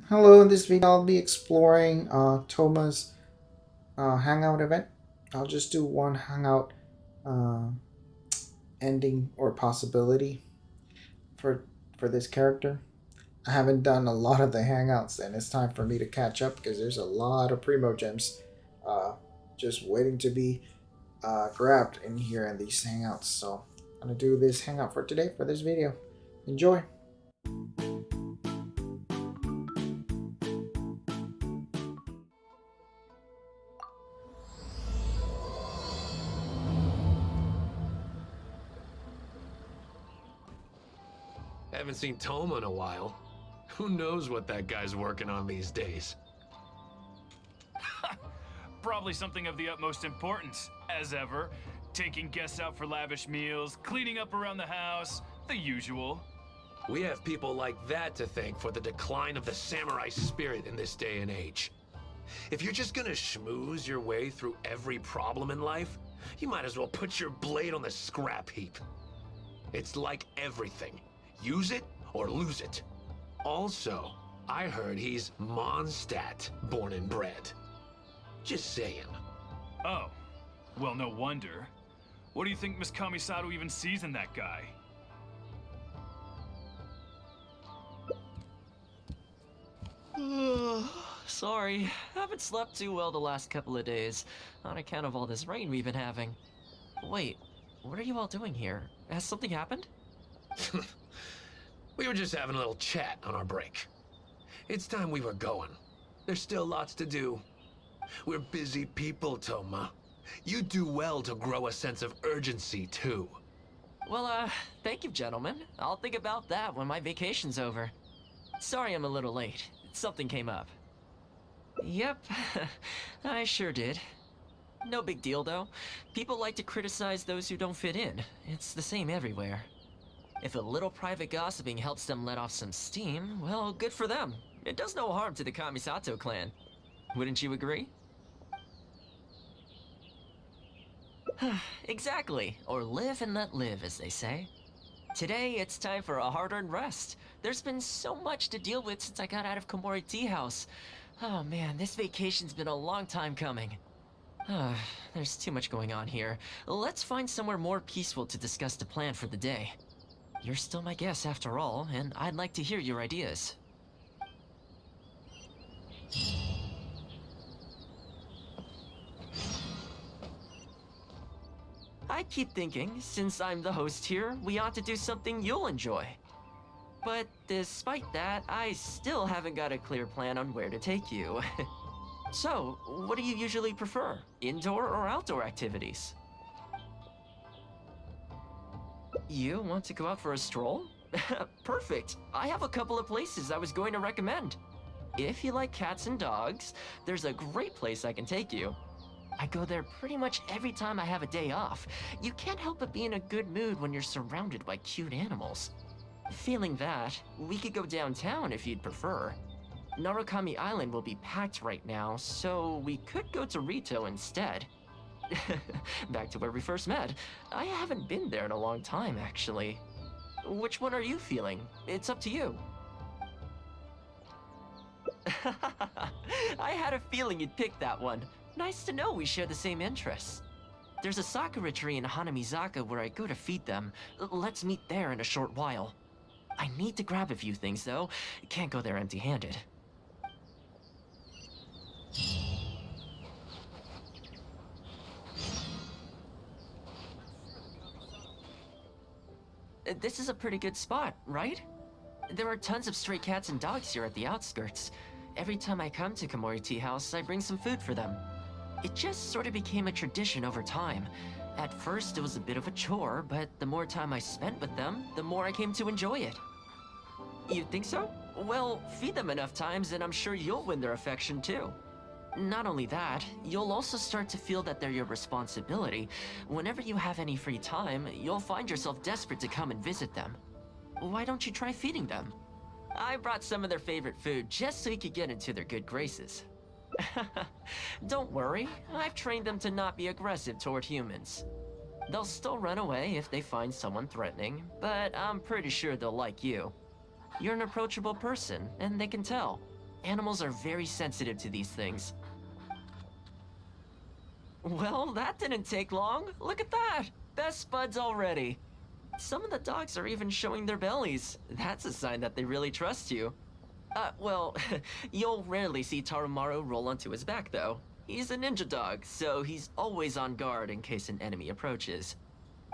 Hello, in this video I'll be exploring Thoma's Hangout event. I'll just do one Hangout uh, ending or possibility for this character. I haven't done a lot of the Hangouts and it's time for me to catch up because there's a lot of Primo Gems uh, just waiting to be grabbed in here in these Hangouts. So I'm going to do this Hangout for today for this video. Enjoy! Haven't seen Thoma in a while. Who knows what that guy's working on these days? Probably something of the utmost importance, as ever. Taking guests out for lavish meals, cleaning up around the house, the usual. We have people like that to thank for the decline of the samurai spirit in this day and age. If you're just gonna schmooze your way through every problem in life, you might as well put your blade on the scrap heap. It's like everything. Use it or lose it. Also, I heard he's Mondstadt born and bred. Just saying. Oh, well, no wonder. What do you think Miss Kamisato even sees in that guy? Sorry, haven't slept too well the last couple of days, on account of all this rain we've been having. Wait, what are you all doing here? Has something happened? We were just having a little chat on our break. It's time we were going. There's still lots to do. We're busy people, Thoma. You do well to grow a sense of urgency, too. Well, thank you, gentlemen. I'll think about that when my vacation's over. Sorry I'm a little late. Something came up. Yep, I sure did. No big deal, though. People like to criticize those who don't fit in. It's the same everywhere. If a little private gossiping helps them let off some steam, well, good for them. It does no harm to the Kamisato clan. Wouldn't you agree? Exactly. Or live and let live, as they say. Today, it's time for a hard-earned rest. There's been so much to deal with since I got out of Komori Tea House. Oh man, this vacation's been a long time coming. There's too much going on here. Let's find somewhere more peaceful to discuss the plan for the day. You're still my guest after all, and I'd like to hear your ideas. I keep thinking, since I'm the host here, we ought to do something you'll enjoy. But despite that, I still haven't got a clear plan on where to take you. So, what do you usually prefer? Indoor or outdoor activities? You want to go out for a stroll? Perfect. I have a couple of places I was going to recommend. If you like cats and dogs, there's a great place I can take you. I go there pretty much every time I have a day off. You can't help but be in a good mood when you're surrounded by cute animals. Feeling that, we could go downtown if you'd prefer. Narukami Island will be packed right now, so we could go to Rito instead. Back to where we first met. I haven't been there in a long time, actually. Which one are you feeling? It's up to you. I had a feeling you'd pick that one. Nice to know we share the same interests. There's a sakura tree in Hanamizaka where I go to feed them. Let's meet there in a short while. I need to grab a few things, though. Can't go there empty-handed. This is a pretty good spot, right? There are tons of stray cats and dogs here at the outskirts. Every time I come to Komori Tea House, I bring some food for them. It just sort of became a tradition over time. At first, it was a bit of a chore, but the more time I spent with them, the more I came to enjoy it. You think so? Well, feed them enough times and I'm sure you'll win their affection too. Not only that, you'll also start to feel that they're your responsibility. Whenever you have any free time, you'll find yourself desperate to come and visit them. Why don't you try feeding them? I brought some of their favorite food just so you could get into their good graces. Don't worry, I've trained them to not be aggressive toward humans. They'll still run away if they find someone threatening, but I'm pretty sure they'll like you. You're an approachable person, and they can tell. Animals are very sensitive to these things. Well, that didn't take long. Look at that! Best buds already. Some of the dogs are even showing their bellies. That's a sign that they really trust you. Well, you'll rarely see Tarumaru roll onto his back, though. He's a ninja dog, so he's always on guard in case an enemy approaches.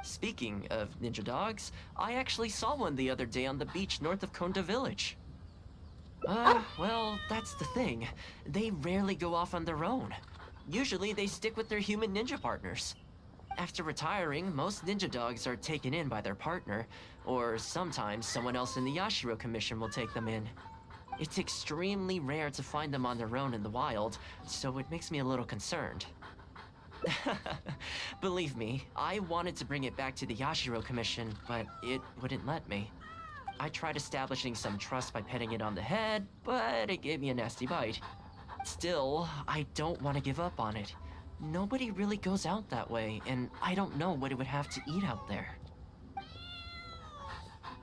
Speaking of ninja dogs, I actually saw one the other day on the beach north of Konda Village. Well, that's the thing. They rarely go off on their own. Usually they stick with their human ninja partners. After retiring, most ninja dogs are taken in by their partner, or sometimes someone else in the Yashiro Commission will take them in. It's extremely rare to find them on their own in the wild, so it makes me a little concerned. Believe me, I wanted to bring it back to the Yashiro Commission, but it wouldn't let me. I tried establishing some trust by petting it on the head, but it gave me a nasty bite. Still, I don't want to give up on it. Nobody really goes out that way, and I don't know what it would have to eat out there.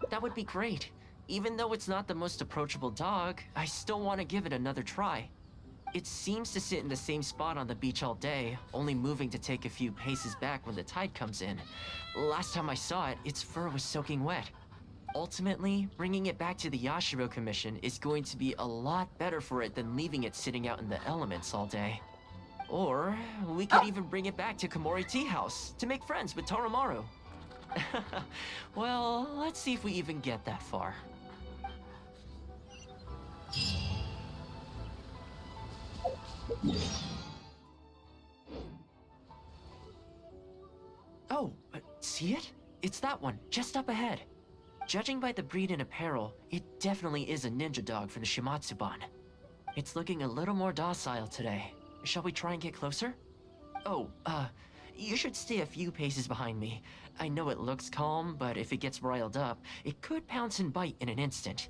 That would be great. Even though it's not the most approachable dog, I still want to give it another try. It seems to sit in the same spot on the beach all day, only moving to take a few paces back when the tide comes in. Last time I saw it, its fur was soaking wet. Ultimately, bringing it back to the Yashiro Commission is going to be a lot better for it than leaving it sitting out in the elements all day. Or, we could even bring it back to Komori Tea House to make friends with Tarumaru. Well, let's see if we even get that far. Oh, see it? It's that one, just up ahead. Judging by the breed and apparel, it definitely is a ninja dog for the Shimatsuban. It's looking a little more docile today. Shall we try and get closer? Oh, you should stay a few paces behind me. I know it looks calm, but if it gets riled up, it could pounce and bite in an instant.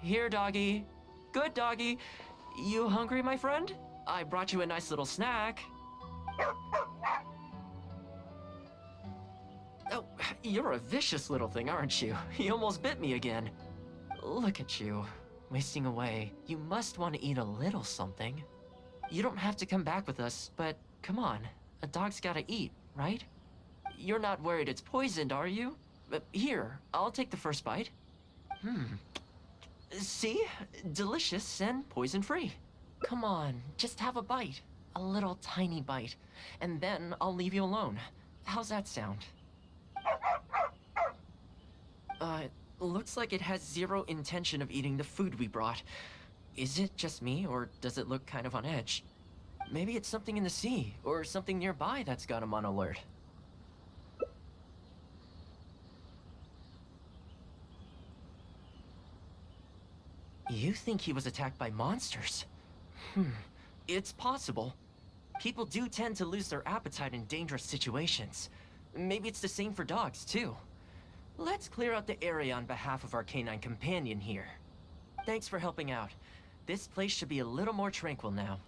Here, doggy. Good doggy. You hungry, my friend? I brought you a nice little snack. Oh, you're a vicious little thing, aren't you? You almost bit me again. Look at you, wasting away. You must want to eat a little something. You don't have to come back with us, but come on. A dog's gotta eat, right? You're not worried it's poisoned, are you? Here, I'll take the first bite. See? Delicious and poison-free. Come on, just have a bite. A little tiny bite. And then I'll leave you alone. How's that sound? Looks like it has zero intention of eating the food we brought. Is it just me, or does it look kind of on edge? Maybe it's something in the sea, or something nearby that's got him on alert. You think he was attacked by monsters? It's possible. People do tend to lose their appetite in dangerous situations. Maybe it's the same for dogs, too. Let's clear out the area on behalf of our canine companion here. Thanks for helping out. This place should be a little more tranquil now.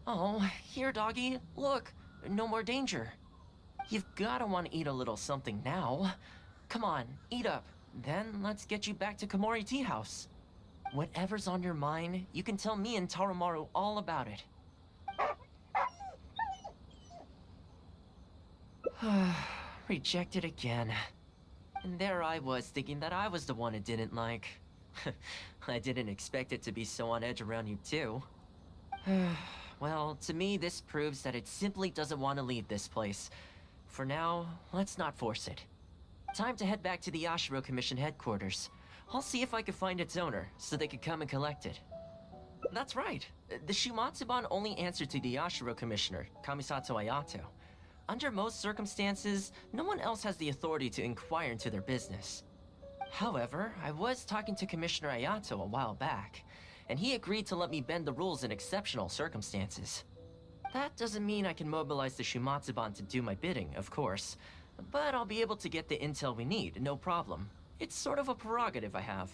Oh, here, doggy. Look, no more danger. You've gotta want to eat a little something now. Come on, eat up. Then let's get you back to Komori Tea House. Whatever's on your mind, you can tell me and Tarumaru all about it. Rejected again. And there I was thinking that I was the one it didn't like. I didn't expect it to be so on edge around you too. Well, to me this proves that it simply doesn't want to leave this place. For now, let's not force it. Time to head back to the Yashiro Commission headquarters. I'll see if I can find its owner, so they could come and collect it. That's right. The Shimatsuban only answer to the Yashiro Commissioner, Kamisato Ayato. Under most circumstances, no one else has the authority to inquire into their business. However, I was talking to Commissioner Ayato a while back, and he agreed to let me bend the rules in exceptional circumstances. That doesn't mean I can mobilize the Shimatsuban to do my bidding, of course, but I'll be able to get the intel we need, no problem. It's sort of a prerogative I have.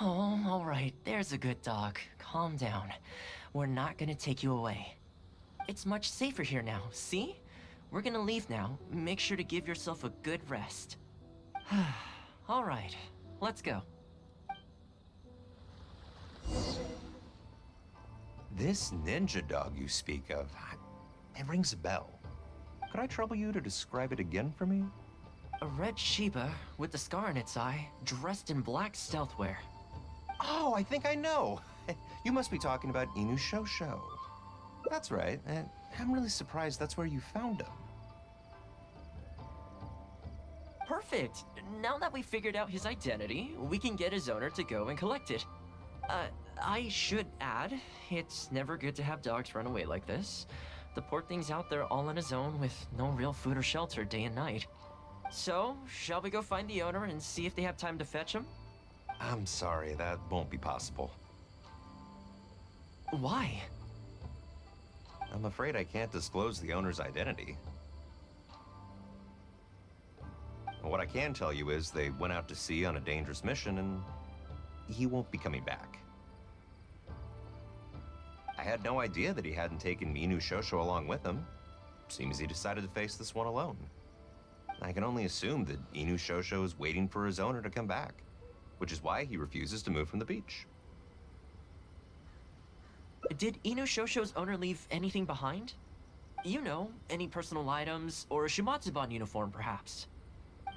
Oh, all right. There's a good dog. Calm down. We're not gonna take you away. It's much safer here now, see? We're gonna leave now. Make sure to give yourself a good rest. All right, let's go. This ninja dog you speak of, it rings a bell. Could I trouble you to describe it again for me? A red Shiba with a scar in its eye, dressed in black stealth wear. Oh, I think I know. You must be talking about Inu Shosho. That's right, and I'm really surprised that's where you found him. Perfect. Now that we figured out his identity, we can get his owner to go and collect it. I should add, it's never good to have dogs run away like this. The poor thing's out there all on his own with no real food or shelter day and night. So, shall we go find the owner and see if they have time to fetch him? I'm sorry, that won't be possible. Why? I'm afraid I can't disclose the owner's identity. What I can tell you is they went out to sea on a dangerous mission and he won't be coming back. I had no idea that he hadn't taken Inu Shosho along with him. Seems he decided to face this one alone. I can only assume that Inu Shosho is waiting for his owner to come back, which is why he refuses to move from the beach. Did Inu Shosho's owner leave anything behind? You know, any personal items, or a Shimatsuban uniform, perhaps?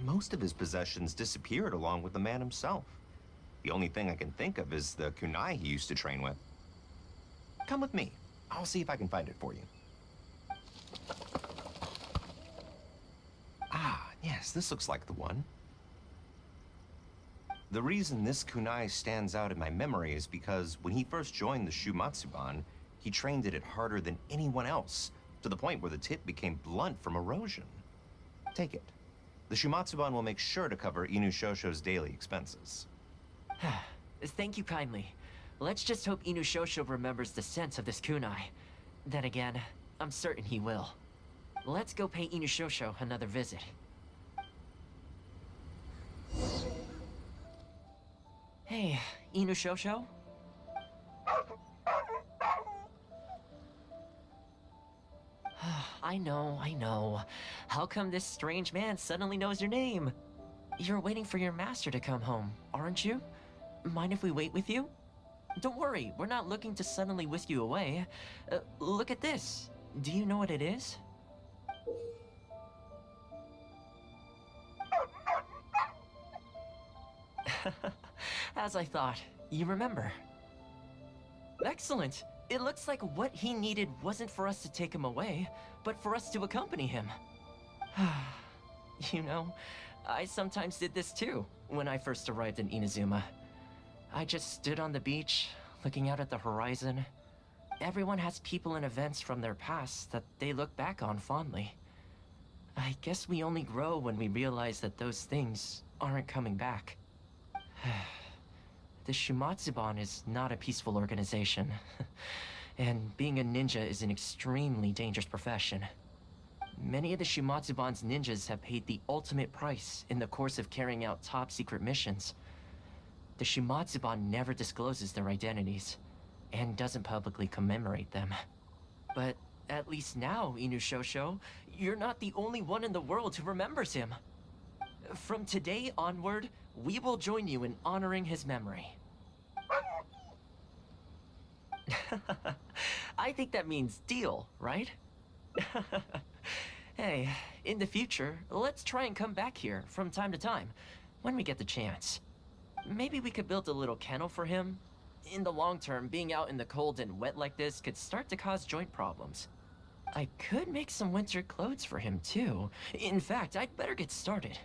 Most of his possessions disappeared along with the man himself. The only thing I can think of is the kunai he used to train with. Come with me. I'll see if I can find it for you. Ah, yes, this looks like the one. The reason this kunai stands out in my memory is because when he first joined the Shumatsuban, he trained it harder than anyone else, to the point where the tip became blunt from erosion. Take it. The Shumatsuban will make sure to cover Inu Shosho's daily expenses. Thank you kindly. Let's just hope Inu Shosho remembers the sense of this kunai. Then again, I'm certain he will. Let's go pay Inu Shosho another visit. Hey, Inu Shosho? I know. How come this strange man suddenly knows your name? You're waiting for your master to come home, aren't you? Mind if we wait with you? Don't worry, we're not looking to suddenly whisk you away. Look at this. Do you know what it is? As I thought, you remember. Excellent. It looks like what he needed wasn't for us to take him away, but for us to accompany him. You know, I sometimes did this too, when I first arrived in Inazuma. I just stood on the beach, looking out at the horizon. Everyone has people and events from their past that they look back on fondly. I guess we only grow when we realize that those things aren't coming back. The Shumatsuban is not a peaceful organization, and being a ninja is an extremely dangerous profession. Many of the Shumatsuban's ninjas have paid the ultimate price in the course of carrying out top-secret missions. The Shumatsuban never discloses their identities, and doesn't publicly commemorate them. But at least now, Inu Shosho, you're not the only one in the world who remembers him. From today onward, we will join you in honoring his memory. I think that means deal, right? Hey, in the future, let's try and come back here from time to time, when we get the chance. Maybe we could build a little kennel for him. In the long term, being out in the cold and wet like this could start to cause joint problems. I could make some winter clothes for him too. In fact, I'd better get started.